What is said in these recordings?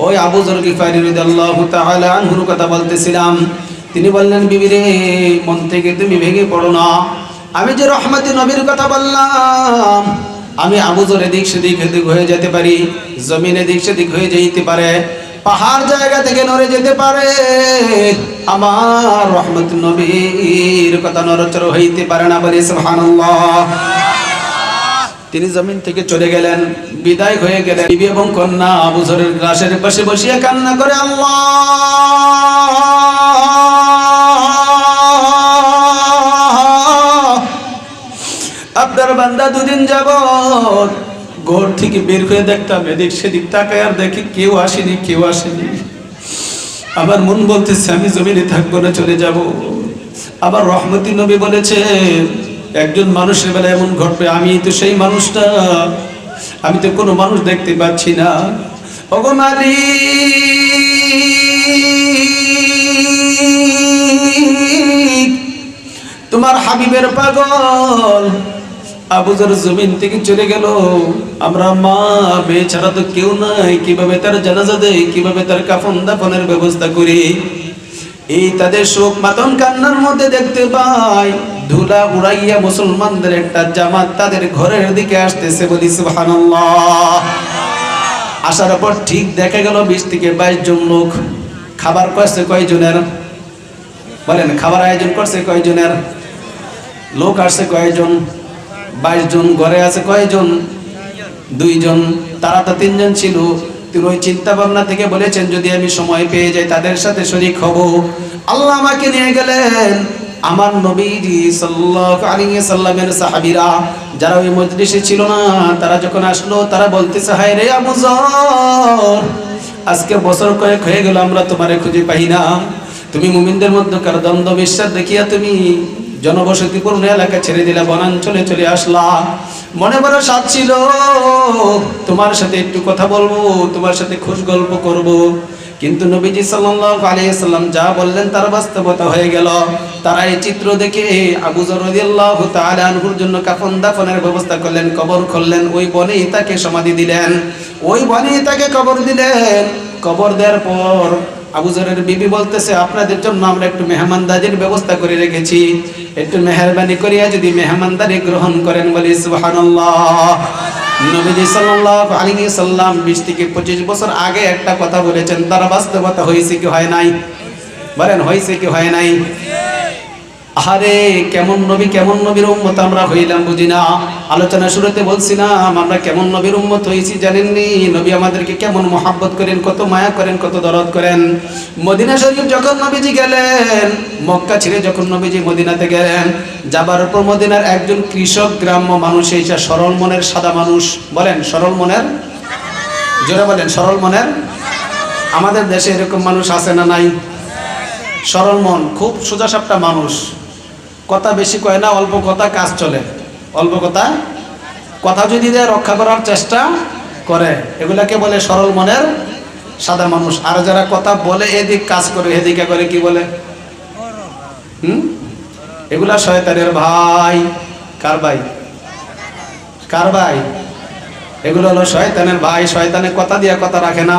ওই আবু যর গিফারি রাদিয়াল্লাহু তাআলা আনহুর কথা বলতেছিলাম। তিনি বললেন, বিবি রে, মন থেকে তুমি ভেঙে পড়ো না। আমি যে রহমতে নবীর কথা বললাম, আমি আবু যর এদিক সেদিক হয়ে যেতে পারি, জমিন এদিক সেদিক হয়ে যেতে পারে, পাহাড় জায়গা থেকে নড়ে যেতে পারে, আমার রহমত নবীর কথা নড়চড় হইতে পারে না। বলি সুবহানাল্লাহ। তিনি জমিন থেকে চলে গেলেন, বিদায় হয়ে গেলেন। বিবি এবং কন্যা আবু যরের লাশের পাশে বসিয়া কান্না করে, আল্লাহ, আপনার বান্দা দুদিন যাবত ঘর থেকে বের হয়ে দেখতাম, এদিক সেদিক তাকায় আর দেখি কেউ আসেনি, কেউ আসেনি। আমার মন বলতেছে আমি জমিনে থাকবো না, চলে যাব। আবার রহমতি নবী বলেছে, একজন মানুষের বেলা এমন ঘটবে, আমি তো সেই মানুষটা, আমি তো কোনো মানুষ দেখতে পাচ্ছি না। ওগো মালিক, তোমার হাবিবের পাগল আবু যর জমিন থেকে চলে গেল, আমরা মা মেয়ে ছাড়া তো কেউ নাই, কিভাবে তার জানাজা দেই, কিভাবে তার কাফন দাফনের ব্যবস্থা করি। এই তাদের শোক মাতন কান্নার মধ্যে দেখতে পাই, ধুলা উড়াইয়া মুসলমানদের একটা জামাত তাদের ঘরের দিকে আসতেছে। বলি সুবহানাল্লাহ। আসার পর ঠিক দেখা গেল 20 থেকে 22 জন লোক। খাবার করছে কয়জনের? বলেন, খাবার আয়োজন করছে কয়জনের? লোক আসছে কয়জন? 22 জন। ঘরে আছে কয়জন? 2 জন। তারা তো 3 জন ছিল। তিনি ওই চিন্তা ভাবনা থেকে বলেছেন, যদি আমি সময় পেয়ে যাই তাদের সাথে শরীক হব। আল্লাহ আমাকে নিয়ে গেলেন। আমার নবীজি সাল্লাল্লাহু আলাইহি সাল্লামের সাহাবীরা যারা ওই মজলিসে ছিল না, তারা যখন আসলো, তারা বলতেছে, হায় রে আবু যর, আজকে বছর কয়েক হয়ে গেল আমরা তোমারে খুঁজে পাই না। তুমি মুমিনদের মধ্যকার দ্বন্দ্ব বিশ্বাস দেখিয়া তুমি জনবসতিপূর্ণ এলাকা ছেড়ে দিলা, বনাঞ্চলে চলে আসলা। মনে বড় স্বাদ ছিল তোমার সাথে একটু কথা বলবো, তোমার সাথে খুশ গল্প করব। কিন্তু নবীজি সাল্লাল্লাহু আলাইহি সাল্লাম যা বললেন তার বাস্তবতা হয়ে গেল। তারা এই চিত্র দেখে আবু যর রাদিয়াল্লাহু তাআলা আনহুর জন্য কাফন দাফনের ব্যবস্থা করলেন, কবর খুললেন, ওই বনেই তাকে সমাধি দিলেন, ওই বনেই তাকে কবর দিলেন। কবর দেওয়ার পর আবু যরের বিবি বলতেছে, আপনাদের জন্য আমরা একটু মেহমানদারির ব্যবস্থা করে রেখেছি, একটু মেহেরবানি করিয়া যদি মেহমানদারি গ্রহণ করেন। বলি সুবহানাল্লাহ। নবীজি সাল্লাল্লাহু আলাইহি সাল্লাম 20 থেকে 25 বছর আগে একটা কথা বলেছেন, তার বাস্তবতা হয়েছে কি হয় নাই? বলেন, হয়েছে কি হয় নাই? আরে কেমন নবী, কেমন নবীর উম্মত আমরা হইলাম বুঝি না। আলোচনা শুরুতে বলছিলাম আমরা কেমন নবীর উম্মত হয়েছি জানেননি? নবী আমাদেরকে কেমন মহব্বত করেন, কত মায়া করেন, কত দরদ করেন। মদিনা শরীফ যখন নবীজি গেলেন, মক্কা ছেড়ে যখন নবীজি মদিনাতে গেলেন, যাবার পর মদিনার একজন কৃষক গ্রাম্য মানুষ, এইটা সরল মনের সাদা মানুষ। বলেন, সরল মনের, জোরে বলেন, সরল মনের। আমাদের দেশে এরকম মানুষ আছে না নাই? সরল মন, খুব সোজা সাপটা মানুষ, কথা বেশি কয় না, অল্প কথা কাজ চলে, অল্প কথা, কথা যদি দেয় রক্ষা করার চেষ্টা করে, এগুলাকে বলে সরল মনের সাদা মানুষ। আর যারা কথা বলে এদিক কাজ করে এদিকে করে, কি বলে? এগুলা শয়তানের ভাই। কার ভাই? কার ভাই? এগুলো হলো শয়তানের ভাই। শয়তানের কথা দিয়ে কথা রাখে না।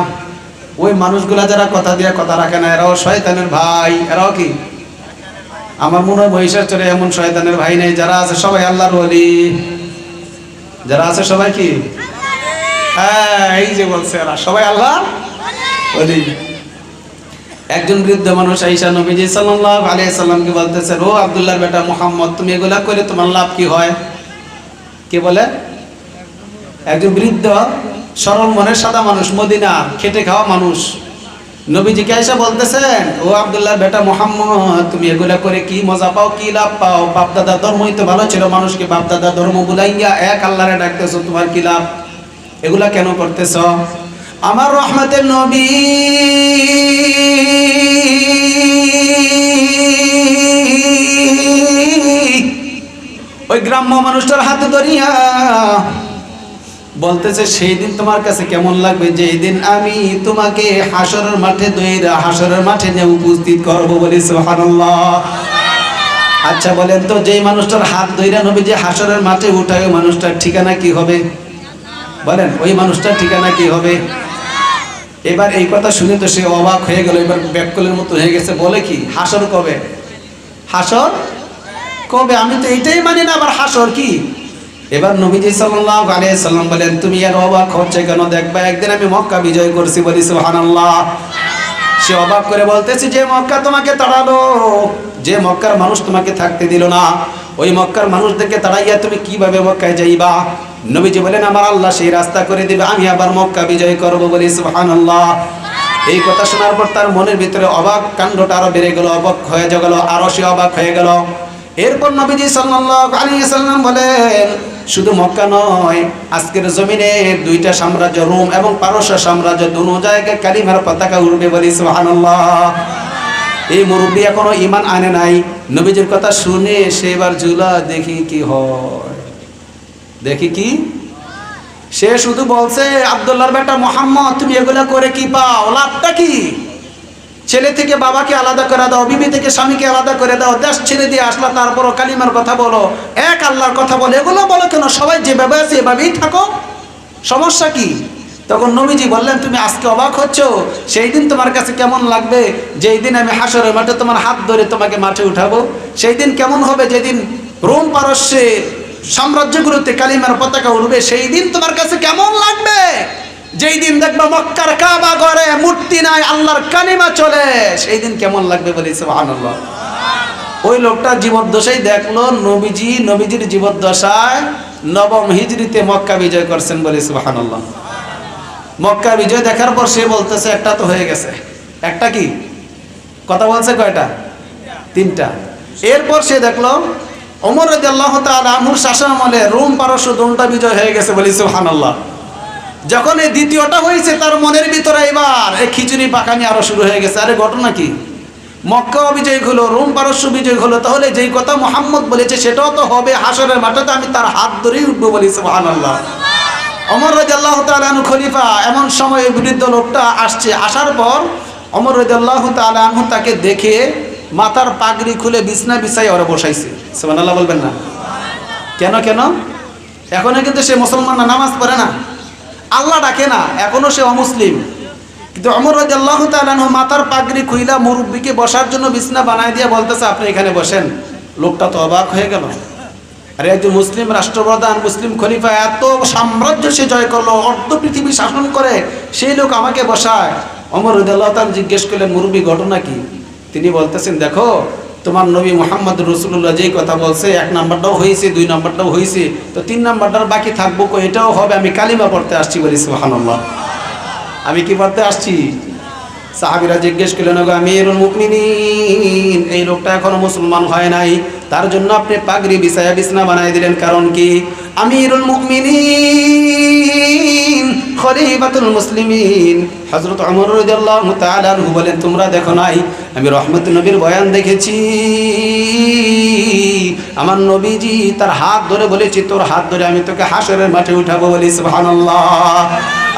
ওই মানুষগুলা যারা কথা দিয়ে কথা রাখে না, এরাও শয়তানের ভাই। এরাও কি? আমার মনে হয় মহিষার চলে এমন শয়তানের ভাই নেই। যারা আছে সবাই আল্লাহর ওলি। যারা আছে সবাই কি? হ্যাঁ, এই যে বলছে এরা সবাই আল্লাহর ওলি। একজন বৃদ্ধ মানুষ আয়েশা নবীজি সাল্লাল্লাহু আলাইহি সাল্লামকে বলতেছে, ও আব্দুল্লাহর বেটা মুহাম্মদ, তুমি এগুলা করে তোমার লাভ কি হয়? কে বলে? একজন বৃদ্ধ সরল মনের সাদা মানুষ, মদিনা খেটে খাওয়া মানুষ, নবীজিকে আয়েশা বলতেছেন, ও আব্দুল্লাহর বেটা মুহাম্মদ, তুমি এগুলা করে কি মজা পাও, কি লাভ পাও? বাপ দাদা ধর্মই তো ভালো ছিল, মানুষকে বাপ দাদা ধর্ম বুলাইয়া এক আল্লাহরে ডাকতেছো, তোমার কি লাভ? এগুলা কেন করতেছ? আমার রহমতের নবী ওই গ্রাম্য মানুষটার হাতে ধরিয়া বলতেছে, সেই দিন তোমার কাছে কেমন লাগবে যেই দিন আমি তোমাকে হাসরের মাঠে দইরা হাসরের মাঠে নিয়ে উপস্থিত করব। বলি সুবহানাল্লাহ। আচ্ছা বলেন তো, যেই মানুষটার হাত ধইরা নবীজি হাসরের মাঠে উঠায়, ওই মানুষটার ঠিকানা কি হবে? বলেন, ওই মানুষটার ঠিকানা কি হবে? এবার এই কথা শুনে তো সে অবাক হয়ে গেল, এবার ব্যাককলের মতো হয়ে গেছে। বলে কি হাসর কবে? হাসর কবে? আমি তো এইটাই মানি না, আবার হাসর কি? এবার নবীজি সাল্লাল্লাহু আলাইহি সাল্লাম বলেন, তুমি আর অবাক হচ্ছে কেন? দেখবা একদিন আমি মক্কা বিজয় করছি। বলি সুবহানাল্লাহ। সে অবাক করে বলতেছে, যে মক্কা তোমাকে তাড়ালো, যে মক্কার মানুষ তোমাকে থাকতে দিল না, ওই মক্কার মানুষদেরকে তাড়াইয়া তুমি কিভাবে মক্কায় যাইবা? নবীজি বলেন, আমার আল্লাহ সেই রাস্তা করে দিবে, আমি আবার মক্কা বিজয় করব। বলি সুবহানাল্লাহ। এই কথা শোনার পর তার মনের ভিতরে অবাক কাণ্ডটা আরো বেড়ে গেল, অবাক হয়ে গেল, আরো সে অবাক হয়ে গেল। এরপর নবীজি সাল্লাল্লাহু আলাইহি সাল্লাম বলেন, শুধু মক্কা নয়, আজকের জমিনে দুইটা সাম্রাজ্য, রোম এবং পারস্য সাম্রাজ্য, দুনো জায়গায় কালিমার পতাকা উড়বে। বলি সুবহানাল্লাহ। এই মুরব্বী এখনো ঈমান আনে নাই। নবীজির কথা শুনে সে এবার জুলা, দেখি কি হয়, দেখি কি। সে শুধু বলছে, আব্দুল্লাহর বেটা মুহাম্মদ, তুমি এগুলা করে কি পাও? লাভটা কি? ছেলে থেকে বাবাকে আলাদা করে দাও, বিবি থেকে স্বামীকে আলাদা করে দাও, দেশ ছেড়ে দিয়ে আসলা, তারপরও কালিমার কথা বলো, এক আল্লাহর কথা বলো, এগুলো বলো কেন? সবাই যেভাবে আছে এভাবেই থাকো, সমস্যা কি? তখন নবীজি বললেন, তুমি আজকে অবাক হচ্ছ, সেই দিন তোমার কাছে কেমন লাগবে? যেই দিন আমি হাসরের মাঠে তোমার হাত ধরে তোমাকে মাঠে উঠাবো, সেই দিন কেমন হবে? যেদিন রোম পারস্যে সাম্রাজ্যগুলোতে কালিমার পতাকা উঠবে, সেই দিন তোমার কাছে কেমন লাগবে? যেই দিন দেখবা মক্কার কাবা ঘরে মূর্তি নাই, আল্লাহর কালিমা চলে, সেই দিন কেমন লাগবে? বলি সুবহানাল্লাহ। ওই লোকটা জীবদ্দশায় দেখলো নবীজির জীবদ্দশায় নবম হিজরিতে মক্কা বিজয় করছেন। বলি সুবহানাল্লাহ। মক্কা বিজয় দেখার পর সে বলতেছে, একটা তো হয়ে গেছে। একটা কি? কথা বলছে কয়টা? তিনটা। এরপর সে দেখলো ওমর রাদিয়াল্লাহু তাআলা আনহুর শাসনামলে রোম পারস্য দুটো বিজয় হয়ে গেছে। বলি সুবহানাল্লাহ। যখন এই দ্বিতীয়টা হয়েছে, তার মনের ভিতরে এবার এই খিচুড়ি পাকানি আরো শুরু হয়ে গেছে। আরে ঘটনা কি? মক্কা বিজয় হলো, রোম পারস্য বিজয় হলো, তাহলে যেই কথা মুহাম্মদ বলেছে সেটাও তো হবে। হাসরের মাঠে তো আমি তার হাত ধরেই উঠবো। বলি সুবহানাল্লাহ। ওমর রাদিয়াল্লাহু তাআলা আনহু খলিফা, এমন সময় বৃদ্ধ লোকটা আসছে। আসার পর ওমর রাদিয়াল্লাহু তাআলা আনহু তাকে দেখে মাথার পাগড়ি খুলে বিছনা বিছাই ওরা বসাইছে। সুবহানাল্লাহ বলবেন না? কেন কেন? এখনো কিন্তু সে মুসলমান না, নামাজ পড়ে না, আল্লাহ ডাকে না, এখনো সে অমুসলিম। কিন্তু ওমর রাদিয়াল্লাহু তাআলা আনহু মাথার পাগড়ি খুইলা মুরব্বিকে বসার জন্য বিছনা বানায় দিয়ে বলতেছে, আপনি এখানে বসেন। লোকটা তো অবাক হয়ে গেল। আরে একজন মুসলিম রাষ্ট্রপ্রধান, মুসলিম খলিফা, এত সাম্রাজ্য সে জয় করলো, অর্ধ পৃথিবী শাসন করে, সেই লোক আমাকে বসায়। ওমর রাদিয়াল্লাহু তাআলা জিজ্ঞেস করলেন, মুরব্বি ঘটনা কি? তিনি বলতেছেন, দেখো তোমার নবী মুহাম্মদ রাসূলুল্লাহ যেই কথা বলছে, এক নাম্বারটাও হয়েছে, দুই নাম্বারটাও হয়েছে, তো তিন নাম্বারটার বাকি থাকবো কো? এটাও হবে। আমি কালিমা পড়তে আসছি। বলি সুবহানাল্লাহ। আমি কি পড়তে আসছি? সাহাবীরা জিজ্ঞেস করলেন, ওগো আমিরুল মুমিনিন, এই লোকটা এখনো মুসলমান হয় নাই, তার জন্য আপনি পাগড়ি বিছায়া বিছনা বানাই দিলেন, কারণ কি? আমিরুল মুমিনিন খলিফাতুল মুসলিমিন হযরত ওমর রাদিয়াল্লাহু তাআলা আনহু বলেন, তোমরা দেখো নাই, আমি রহমতুল নবীর বয়ান দেখেছি। আমার নবীজি তার হাত ধরে বলেছি, তোর হাত ধরে আমি তোকে হাসরের মাঠে উঠাবো। বলি সুবহানাল্লাহ।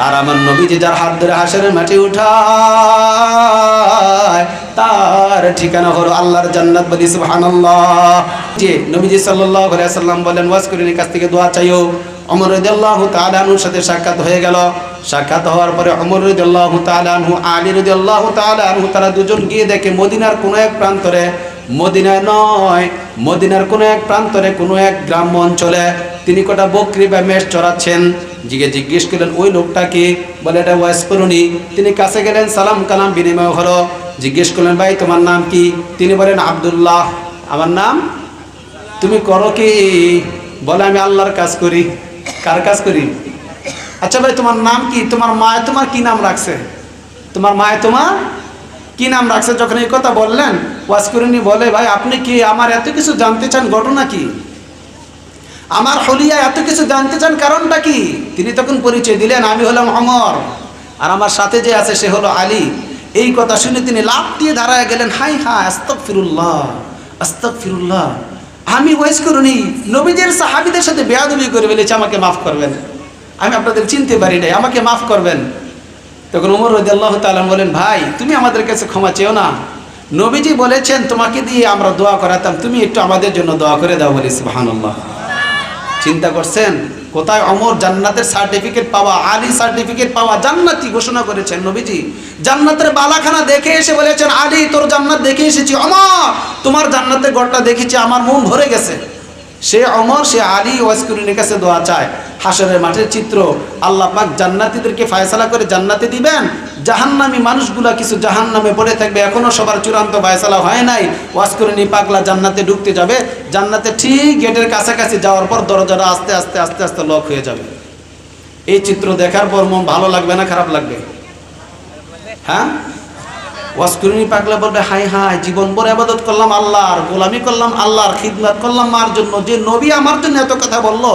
আর আমার নবীজি যার হাত ধরে হাসরের মাঠে উঠায়, তার ঠিকানা হলো আল্লাহর জান্নাত। বলি সুবহানাল্লাহ। যে নবীজি সাল্লাল্লাহু আলাইহি সাল্লাম বলেন, ওয়াজকুরিনের কাছ থেকে দোয়া চাইও। ওমর রাদিয়াল্লাহু তাআলা আনহুর সাথে সাক্ষাৎ হয়ে গেল। সাক্ষাৎ হওয়ার পরে ওমর রাদিয়াল্লাহু তাআলা আনহু, আলী রাদিয়াল্লাহু তাআলা আনহু, তারা দুজন গিয়ে দেখে মদিনার কোনো এক প্রান্তরে, মদিনায় নয়, মদিনার কোনো এক প্রান্তরে কোনো এক গ্রাম্য অঞ্চলে তিনি কটা বকরি বা মেষ চড়াচ্ছেন। জিজ্ঞেস করলেন, ওই লোকটাকে? বলে, এটা ওয়াইস করুনি। তিনি কাছে গেলেন, সালাম কালাম বিনিময় হলো। জিজ্ঞেস করলেন, ভাই তোমার নাম কি? তিনি বলেন, আব্দুল্লাহ। আমার নাম? তুমি করো কি? বলে, আমি আল্লাহর কাজ করি। কার কাজ করি? আচ্ছা ভাই তোমার নাম কি? তোমার মায়ে তোমার কি নাম রাখছে? তোমার মায়ে তোমার কি নাম রাখছে? যখন এই কথা বললেন, ওয়াজকুরিনি বলে, ভাই আপনি কি আমার এত কিছু জানতে চান? ঘটনা কি? আমার হলিয়া এত কিছু জানতে চান, কারণটা কি? তিনি তখন পরিচয় দিলেন, আমি হলাম ওমর, আর আমার সাথে যে আছে সে হলো আলী। এই কথা শুনে তিনি লাফ দিয়ে দাঁড়ায় গেলেন, হাই হাই, আস্তাগফিরুল্লাহ, আস্তাগফিরুল্লাহ, আমি ওয়াজকুরিনি নবীজির সাহাবীদের সাথে বেয়াদবি করে ফেলেছি, আমাকে মাফ করবেন, আমি আপনাদের চিনতে পারি নাই, আমাকে মাফ করবেন। তখন ওমর রাদিয়াল্লাহু তাআলা বলেন, ভাই তুমি আমাদের কাছে ক্ষমা চেও না, নবীজি বলেছেন তোমাকে দিয়ে আমরা দোয়া করাতাম, তুমি একটু আমাদের জন্য দোয়া করে দাও। বলি সুবহানাল্লাহ। চিন্তা করছেন কোথায়? ওমর জান্নাতের সার্টিফিকেট পাওয়া, আলী সার্টিফিকেট পাওয়া, জান্নাতি ঘোষণা করেছেন নবীজি। জান্নাতের বালাখানা দেখে এসে বলেছেন, আলী তোর জান্নাত দেখে এসেছি, ওমর তোমার জান্নাতের ঘরটা দেখেছি, আমার মন ভরে গেছে। সে ওমর, সে আলী ওয়াজকুরিনের কাছে দোয়া চায়। হাসরের মাঠের চিত্র, আল্লাহ পাক জান্নাতীদেরকে ফয়সালা করে জান্নাতে দিবেন, জাহান্নামী মানুষগুলা কিছু জাহান্নামে পড়ে থাকবে, এখনো সবার চূড়ান্ত ফয়সালা হয় নাই। ওয়াজকুরিনী পাগলা জান্নাতে ঢুকতে যাবে, জান্নাতে ঠিক গেটের কাছাকাছি যাওয়ার পর দরজাটা আস্তে আস্তে আস্তে আস্তে লক হয়ে যাবে। এই চিত্র দেখার পর মন ভালো লাগবে না খারাপ লাগবে? হ্যাঁ, ওয়াজকুরিনী পাগলা বলবে, হাই হাই, জীবন ভর ইবাদত করলাম আল্লাহর, গোলামি করলাম আল্লাহর, খিদমত করলাম মার জন্য, যে নবী আমার জন্য এত কথা বললো,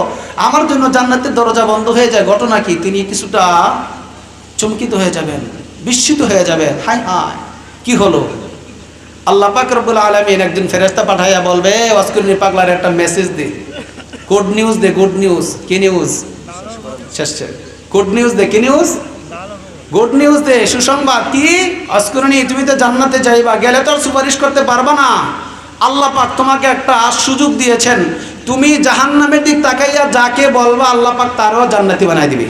আমার জন্য জান্নাতের দরজা বন্ধ হয়ে যায়, ঘটনা কি? তিনি কিছুটা চমকিত হয়ে যাবেন, বিস্মিত হয়ে যাবেন, হাই হাই কি হলো? আল্লাহ পাক রব্বুল আলামিন একদিন ফেরেশতা পাঠাইয়া বলবে, ওয়াজকুরিনী পাগলার একটা মেসেজ দে, গুড নিউজ দে, গুড নিউজ। কি নিউজ? শেষ, গুড নিউজ দে। কি নিউজ? গুড নিউজ দে, সুসংবাদ। কি? ওয়াজকুরিনী তুমি তো জান্নাতে যাইবা, গেলে তো আর সুপারিশ করতে পারবা না। আল্লাহ পাক তোমাকে একটা সুযোগ দিয়েছেন, তুমি জাহান্নামের দিক তাকাইয়া যাকে বলবা আল্লাহ পাক তারও জান্নাতি বানাই দিবে।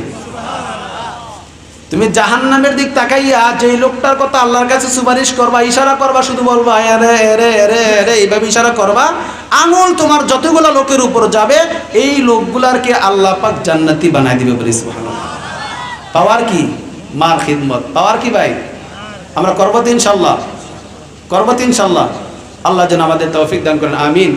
তুমি জাহান্নামের দিক তাকাইয়া যেই লোকটার কথা আল্লাহর কাছে সুপারিশ করবা, ইশারা করবা, শুধু বলবা আরে আরে আরে আরে, এইভাবে ইশারা করবা, আঙুল তোমার যতগুলা লোকের উপর যাবে, এই লোকগুলারকে আল্লাহ পাক জান্নাতি বানাই দিবে। বলি সুবহানাল্লাহ। পাওয়ার কি? মার খিদমত। পাওয়ার কি ভাই? আমরা করবো তো ইনশাল্লাহ, করবো তো ইনশাল্লাহ। আল্লাহ যেন আমাদের তৌফিক দান করেন, আমিন।